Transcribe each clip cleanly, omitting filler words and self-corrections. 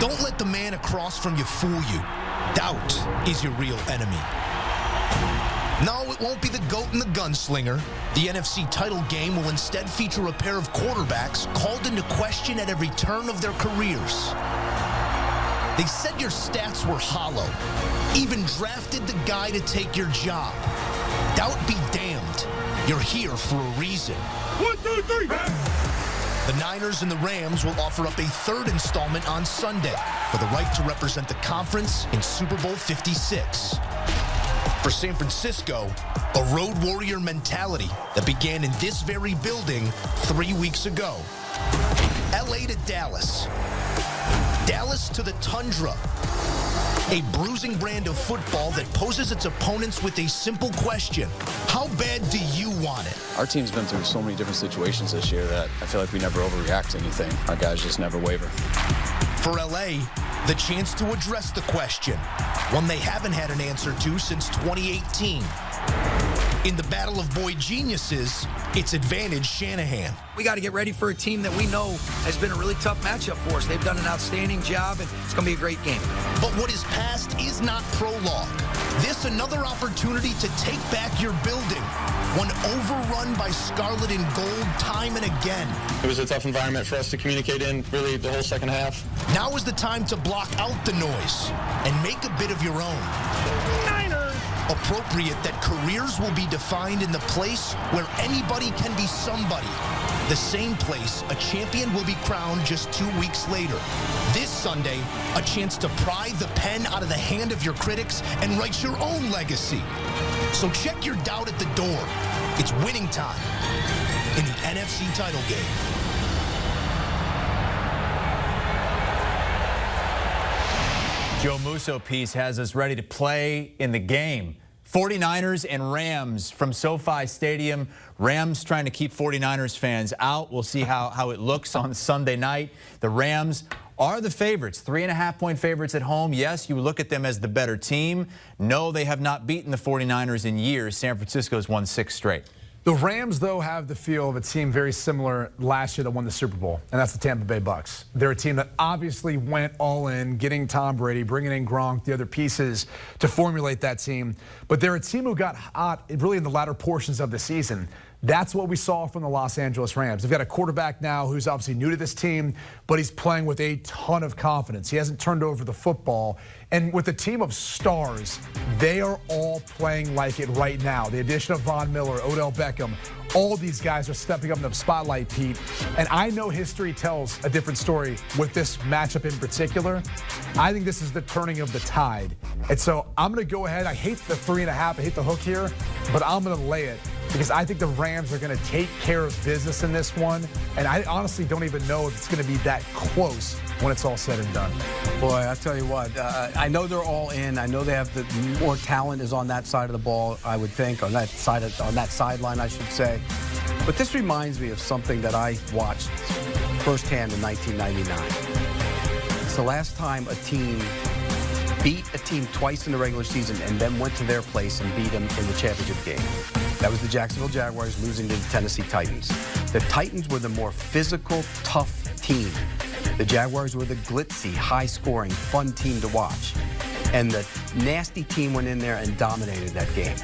Don't let the man across from you fool you. Doubt is your real enemy. No, it won't be the GOAT and the gunslinger. The NFC title game will instead feature a pair of quarterbacks called into question at every turn of their careers. They said your stats were hollow, even drafted the guy to take your job. Doubt be damned. You're here for a reason. 1, 2, 3. The Niners and the Rams will offer up a third installment on Sunday for the right to represent the conference in Super Bowl 56. For San Francisco, a road warrior mentality that began in this very building 3 weeks ago. LA to Dallas. Dallas to the Tundra. A bruising brand of football that poses its opponents with a simple question. How bad do you want it? Our team's been through so many different situations this year that I feel like we never overreact to anything. Our guys just never waver. For LA, the chance to address the question, one they haven't had an answer to since 2018. In the battle of boy geniuses, it's advantage Shanahan. We got to get ready for a team that we know has been a really tough matchup for us. They've done an outstanding job, and it's going to be a great game. But what is past is not prologue. This another opportunity to take back your building, one overrun by scarlet and gold time and again. It was a tough environment for us to communicate in, really, the whole second half. Now is the time to block out the noise and make a bit of your own. Niners! Appropriate that careers will be defined in the place where anybody can be somebody. The same place a champion will be crowned just 2 weeks later. This Sunday, a chance to pry the pen out of the hand of your critics and write your own legacy. So check your doubt at the door. It's winning time in the NFC title game. Joe Musso piece has us ready to play in the game. 49ers and Rams from SoFi Stadium. Rams trying to keep 49ers fans out. We'll see how it looks on Sunday night. The Rams are the favorites, 3.5-point favorites at home. Yes, you look at them as the better team. No, they have not beaten the 49ers in years. San Francisco's won 6 straight. The Rams, though, have the feel of a team very similar last year that won the Super Bowl, and that's the Tampa Bay Bucks. They're a team that obviously went all in, getting Tom Brady, bringing in Gronk, the other pieces to formulate that team. But they're a team who got hot really in the latter portions of the season. That's what we saw from the Los Angeles Rams. They've got a quarterback now who's obviously new to this team, but he's playing with a ton of confidence. He hasn't turned over the football. And with a team of stars, they are all playing like it right now. The addition of Von Miller, Odell Beckham, all these guys are stepping up in the spotlight, Pete. And I know history tells a different story with this matchup in particular. I think this is the turning of the tide. And so I'm going to go ahead. I hate the 3.5. I hate the hook here, but I'm going to lay it because I think the Rams are going to take care of business in this one. And I honestly don't even know if it's going to be that close when it's all said and done. Boy, I tell you what, I know they're all in. I know they have the more talent is on that side of the ball, I would think, on that sideline, I should say. But this reminds me of something that I watched firsthand in 1999. It's the last time a team beat a team twice in the regular season and then went to their place and beat them in the championship game. That was the Jacksonville Jaguars losing to the Tennessee Titans. The Titans were the more physical, tough team. The Jaguars were the glitzy, high-scoring, fun team to watch. And the nasty team went in there and dominated that game.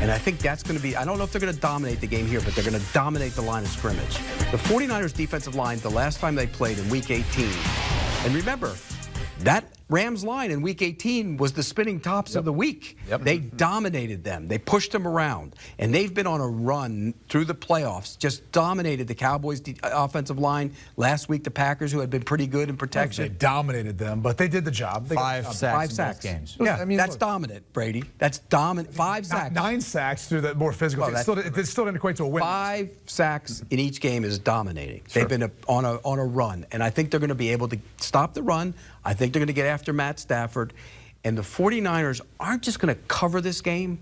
And I think that's going to be, I don't know if they're going to dominate the game here, but they're going to dominate the line of scrimmage. The 49ers defensive line, the last time they played in Week 18, and remember, that Rams line in Week 18 was the spinning tops of the week. They dominated them. They pushed them around. And they've been on a run through the playoffs, just dominated the Cowboys' offensive line. Last week, the Packers, who had been pretty good in protection. They dominated them, but they did the job. They Five got sacks. in Both games. Yeah, I mean, that's dominant, Brady. That's dominant. 5 sacks. 9 sacks through the more physical. Well, it still didn't equate to a win. 5 sacks in each game is dominating. Sure. They've been on a run, and I think they're going to be able to stop the run. I think they're going to get after Matt Stafford. And the 49ers aren't just going to cover this game.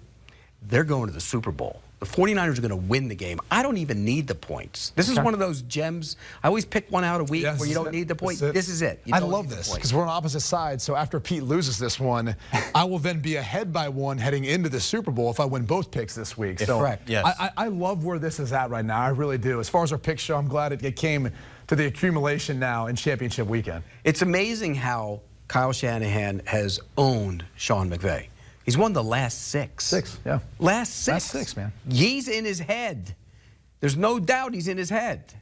They're going to the Super Bowl. The 49ers are going to win the game. I don't even need the points. This is one of those gems. I always pick one out a week where you don't need the point. This is it. I love this because we're on opposite sides. So after Pete loses this one, I will then be ahead by one heading into the Super Bowl if I win both picks this week. So correct. Yes. I love where this is at right now. I really do. As far as our pick show, I'm glad it came to the accumulation now in championship weekend. It's amazing how Kyle Shanahan has owned Sean McVay. He's won the last 6. 6, yeah. Last 6. Last 6, man. He's in his head. There's no doubt he's in his head.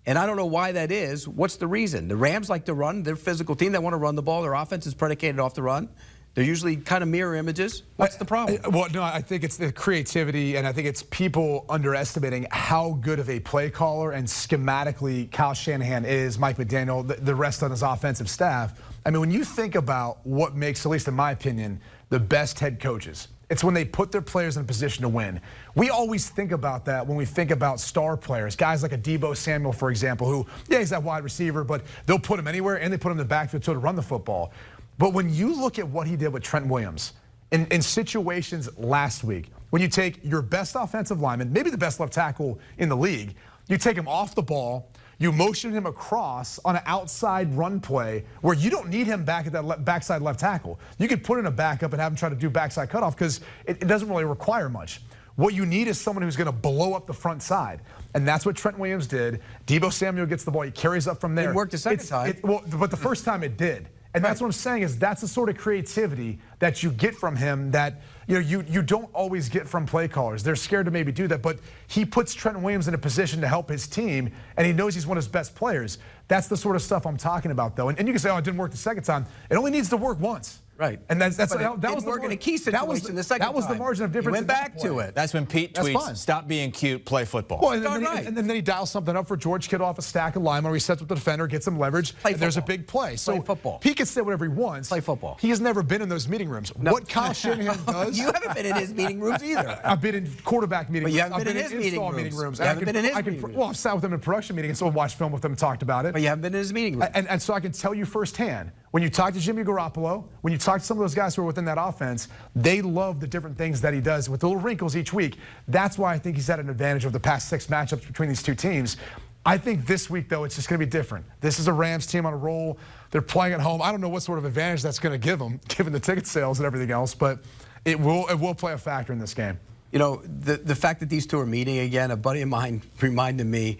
And I don't know why that is. What's the reason? The Rams like to run. They're a physical team. They want to run the ball. Their offense is predicated off the run. They're usually kind of mirror images. What's the problem? Well, no, I think it's the creativity, and I think it's people underestimating how good of a play caller and schematically Kyle Shanahan is, Mike McDaniel, the rest on his offensive staff. I mean, when you think about what makes, at least in my opinion, the best head coaches, it's when they put their players in a position to win. We always think about that when we think about star players, guys like a Deebo Samuel, for example, who, yeah, he's that wide receiver, but they'll put him anywhere, and they put him in the backfield to run the football. But when you look at what he did with Trent Williams in situations last week, when you take your best offensive lineman, maybe the best left tackle in the league, you take him off the ball, you motion him across on an outside run play where you don't need him back at that backside left tackle. You could put in a backup and have him try to do backside cutoff because it doesn't really require much. What you need is someone who's going to blow up the front side. And that's what Trent Williams did. Deebo Samuel gets the ball. He carries up from there. It worked the second time. But the first time it did. And that's what I'm saying is that's the sort of creativity that you get from him that you don't always get from play callers. They're scared to maybe do that, but he puts Trent Williams in a position to help his team, and he knows he's one of his best players. That's the sort of stuff I'm talking about, though. And you can say, oh, it didn't work the second time. It only needs to work once. Right. And that was working in a key situation the second time. That was the margin of difference. He went back to it. That's when Pete tweets, stop being cute, play football. Well, and then he dials something up for George Kittle off a stack of linemen, where he sets with the defender, gets some leverage, and there's a big play. So football. He can say whatever he wants. Play football. He has never been in those meeting rooms. No. What Kyle Shanahan does. You haven't been in his meeting rooms either. I've been in quarterback meeting rooms. But you haven't been in his meeting rooms. You haven't been in his meeting rooms. Well, I've sat with him in production meetings, so I've watched film with him and talked about it. But you haven't been in his meeting room. And so I can tell you firsthand, when you talk to Jimmy Garoppolo, when you talk to some of those guys who are within that offense, they love the different things that he does with the little wrinkles each week. That's why I think he's had an advantage of the past 6 matchups between these two teams. I think this week, though, it's just going to be different. This is a Rams team on a roll. They're playing at home. I don't know what sort of advantage that's going to give them, given the ticket sales and everything else, but it will play a factor in this game. You know, the fact that these two are meeting again, a buddy of mine reminded me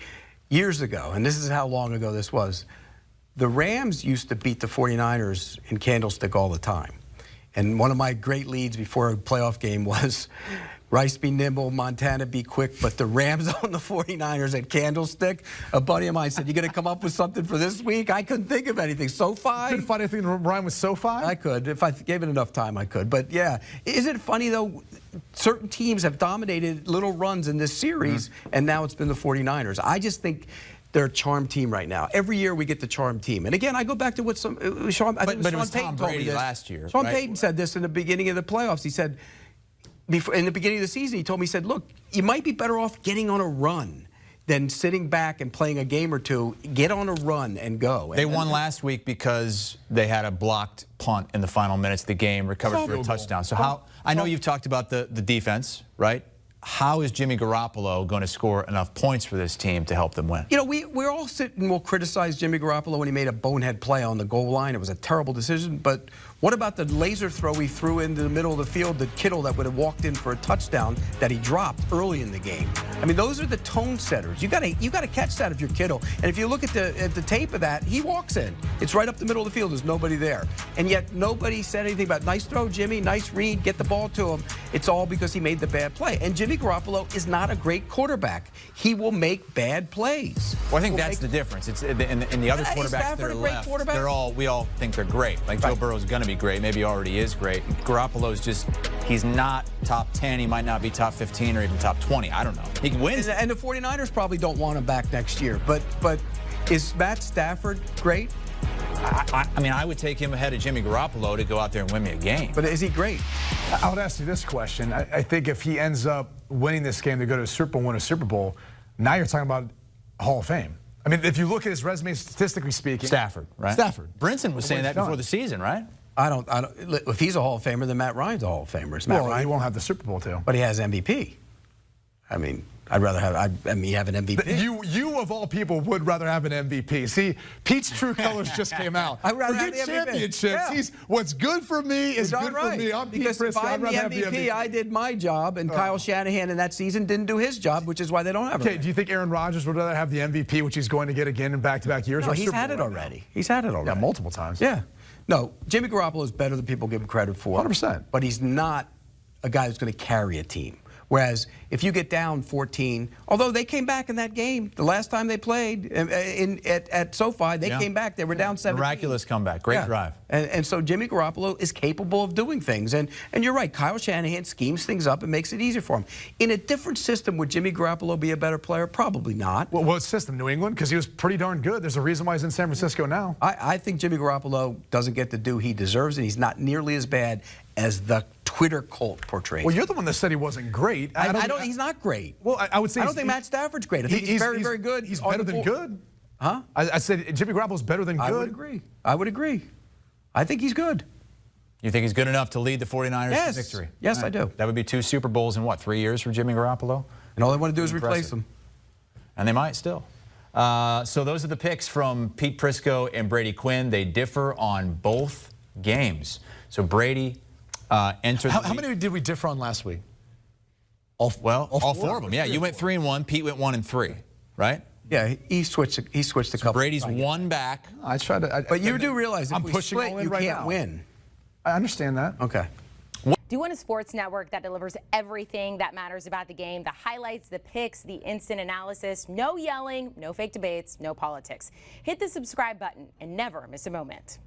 years ago, and this is how long ago this was, the Rams used to beat the 49ers in Candlestick all the time. And one of my great leads before a playoff game was Rice be nimble, Montana be quick, but the Rams on the 49ers at Candlestick. A buddy of mine said, you going to come up with something for this week? I couldn't think of anything. SoFi? Couldn't find anything to rhyme with SoFi? I could. If I gave it enough time, I could. But, yeah. Isn't it funny, though? Certain teams have dominated little runs in this series, and now it's been the 49ers. I just think they're a charm team right now. Every year we get the charm team. And again, I go back to what Sean Payton told me this. Last year. Sean Payton said this in the beginning of the playoffs. He said, in the beginning of the season, he told me, he said, look, you might be better off getting on a run than sitting back and playing a game or two. Get on a run and go. They won last week because they had a blocked punt in the final minutes of the game, recovered for a touchdown. So I know you've talked about the defense, right? How is Jimmy Garoppolo going to score enough points for this team to help them win? You know, we're all sitting and we'll criticize Jimmy Garoppolo when he made a bonehead play on the goal line. It was a terrible decision. But what about the laser throw he threw into the middle of the field to Kittle that would have walked in for a touchdown that he dropped early in the game? I mean, those are the tone setters. You got to catch that if you're Kittle. And if you look at the tape of that, he walks in. It's right up the middle of the field. There's nobody there. And yet nobody said anything about nice throw, Jimmy, nice read, get the ball to him. It's all because he made the bad play. And Jimmy Garoppolo is not a great quarterback. He will make bad plays. Well, I think that's the difference. It's in the other quarterbacks that are left. We all think they're great. Like Joe Burrow's going to be great. Maybe he already is great. Garoppolo's just, he's not top 10. He might not be top 15 or even top 20. I don't know. He can win. And the 49ers probably don't want him back next year. But is Matt Stafford great? I mean, I would take him ahead of Jimmy Garoppolo to go out there and win me a game. But is he great? I would ask you this question. I think if he ends up winning this game to go to a Super Bowl, win a Super Bowl, now you're talking about Hall of Fame. I mean, if you look at his resume, statistically speaking. Stafford, right? Stafford. Brinson was saying that before the season, right? I don't. If he's a Hall of Famer, then Matt Ryan's a Hall of Famer. Well, he won't have the Super Bowl, too. But he has MVP. I mean, I'd rather have have an MVP. You of all people would rather have an MVP. See, Pete's true colors just came out. I'd rather have Forget the MVP. championships. Yeah. He's what's good for me is good for me. I'm Pete Because if Prisco. I'd I'm the rather have the MVP, MVP. I did my job, and Kyle Shanahan in that season didn't do his job, which is why they don't have it. Okay, do you think Aaron Rodgers would rather have the MVP, which he's going to get again in back-to-back years? No, or he's Super had Bowl it right already. now? He's had it already. Yeah, multiple times. Yeah. No, Jimmy Garoppolo is better than people give him credit for. 100%. But he's not a guy who's going to carry a team. Whereas if you get down 14, although they came back in that game, the last time they played at SoFi, they came back. They were down 17. Miraculous comeback. Great drive. And so Jimmy Garoppolo is capable of doing things. And you're right, Kyle Shanahan schemes things up and makes it easier for him. In a different system, would Jimmy Garoppolo be a better player? Probably not. Well, what system? New England? Because he was pretty darn good. There's a reason why he's in San Francisco now. I think Jimmy Garoppolo doesn't get the due he deserves, and he's not nearly as bad as the Twitter cult portrays. Well, you're the one that said he wasn't great. He's not great. Well, I would say I don't think Matt Stafford's great. I think he's very, very good. He's better than good. Huh? I said Jimmy Garoppolo's better than good. I would agree. I think he's good. You think he's good enough to lead the 49ers to victory? Yes, I do. That would be 2 Super Bowls in, what, 3 years for Jimmy Garoppolo? And all they want to do is replace him. And they might still. So those are the picks from Pete Prisco and Brady Quinn. They differ on both games. So Brady entered. How many did we differ on last week? All four of them. Yeah, you went 3-1. Pete went 1-3, right? Yeah, he switched a couple. Brady's one back. I try to. But you do realize if I'm we pushing split, all in you right can't now. win. I understand that. Okay. Do you want a sports network that delivers everything that matters about the game? The highlights, the picks, the instant analysis. No yelling, no fake debates, no politics. Hit the subscribe button and never miss a moment.